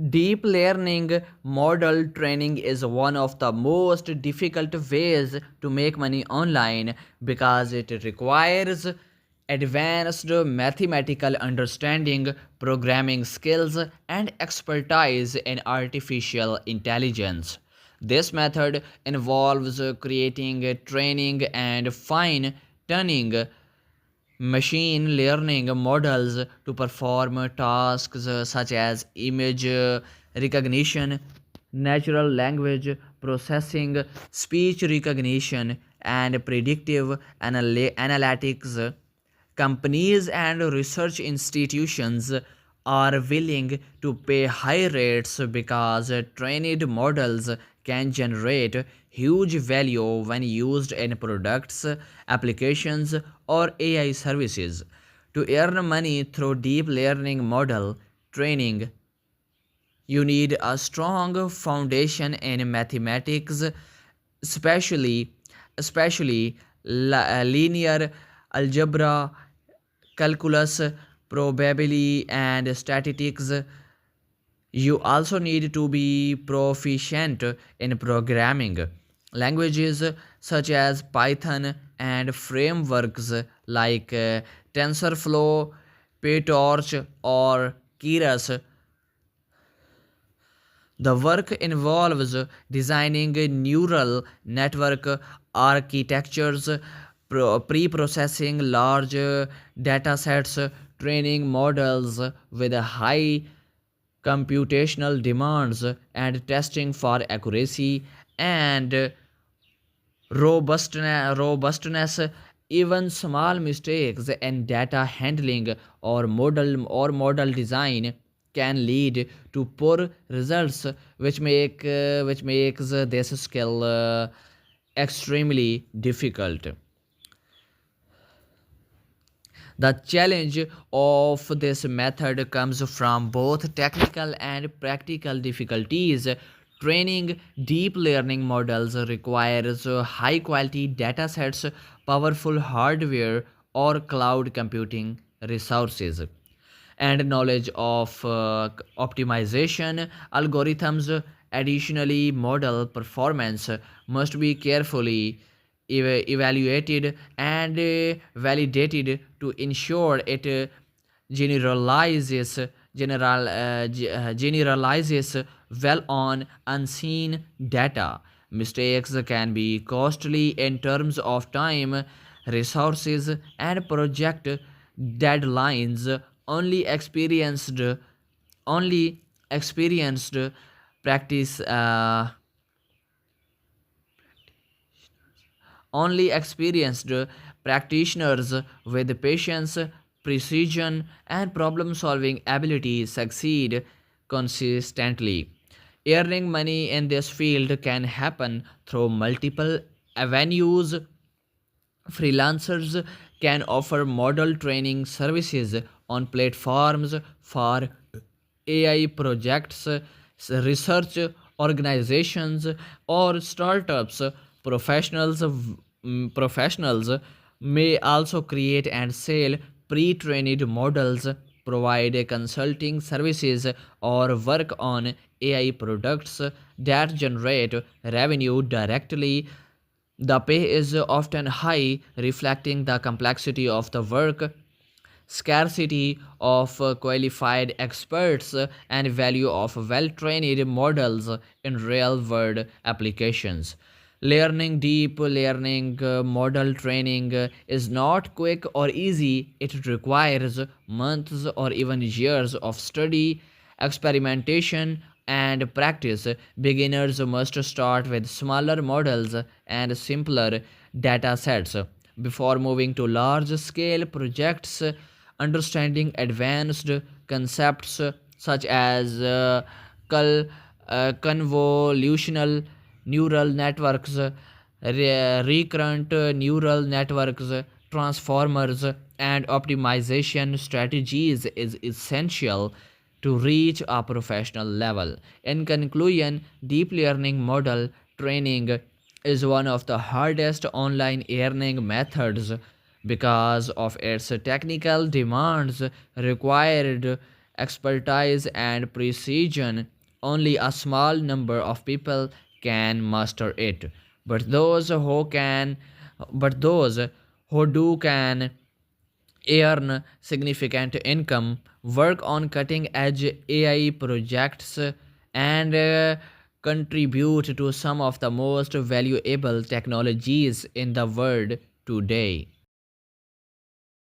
Deep learning model training is one of the most difficult ways to make money online because it requires advanced mathematical understanding, programming skills, and expertise in artificial intelligence. This method involves creating, training, and fine tuning machine learning models to perform tasks such as image recognition, natural language processing, speech recognition, and predictive analytics. Companies and research institutions are willing to pay high rates because trained models can generate huge value when used in products, applications, or AI services. To earn money through deep learning model training, you need a strong foundation in mathematics, especially especially linear algebra, calculus, probability, and statistics. You also need to be proficient in programming languages such as Python and frameworks like TensorFlow, PyTorch, or Keras. The work involves designing neural network architectures, pre-processing large data sets, training models with high computational demands, and testing for accuracy and robustness. Even small mistakes in data handling or model design can lead to poor results, which makes this skill extremely difficult. The challenge of this method comes from both technical and practical difficulties. Training deep learning models requires high quality data sets, powerful hardware, or cloud computing resources, and knowledge of optimization algorithms. Additionally, model performance must be carefully evaluated and validated to ensure it generalizes generalizes well on unseen data. Mistakes can be costly in terms of time, resources, and project deadlines. Only experienced practice only experienced practitioners with patience, precision, and problem solving ability succeed consistently. Earning money in this field can happen through multiple avenues. Freelancers can offer model training services on platforms for AI projects, research organizations, or startups. Professionals may also create and sell pre-trained models, provide consulting services, or work on AI products that generate revenue directly. The pay is often high, reflecting the complexity of the work, scarcity of qualified experts, and value of well trained models in real world applications. Learning deep learning model training is not quick or easy. It requires months or even years of study, experimentation, and practice. Beginners must start with smaller models and simpler data sets before moving to large scale projects. Understanding advanced concepts such as convolutional neural networks, recurrent neural networks, transformers, and optimization strategies is essential to reach a professional level. In conclusion, deep learning model training is one of the hardest online earning methods because of its technical demands, required expertise, and precision. Only a small number of people can master it. But those who can, but those who do can earn significant income, work on cutting edge AI projects, and contribute to some of the most valuable technologies in the world today.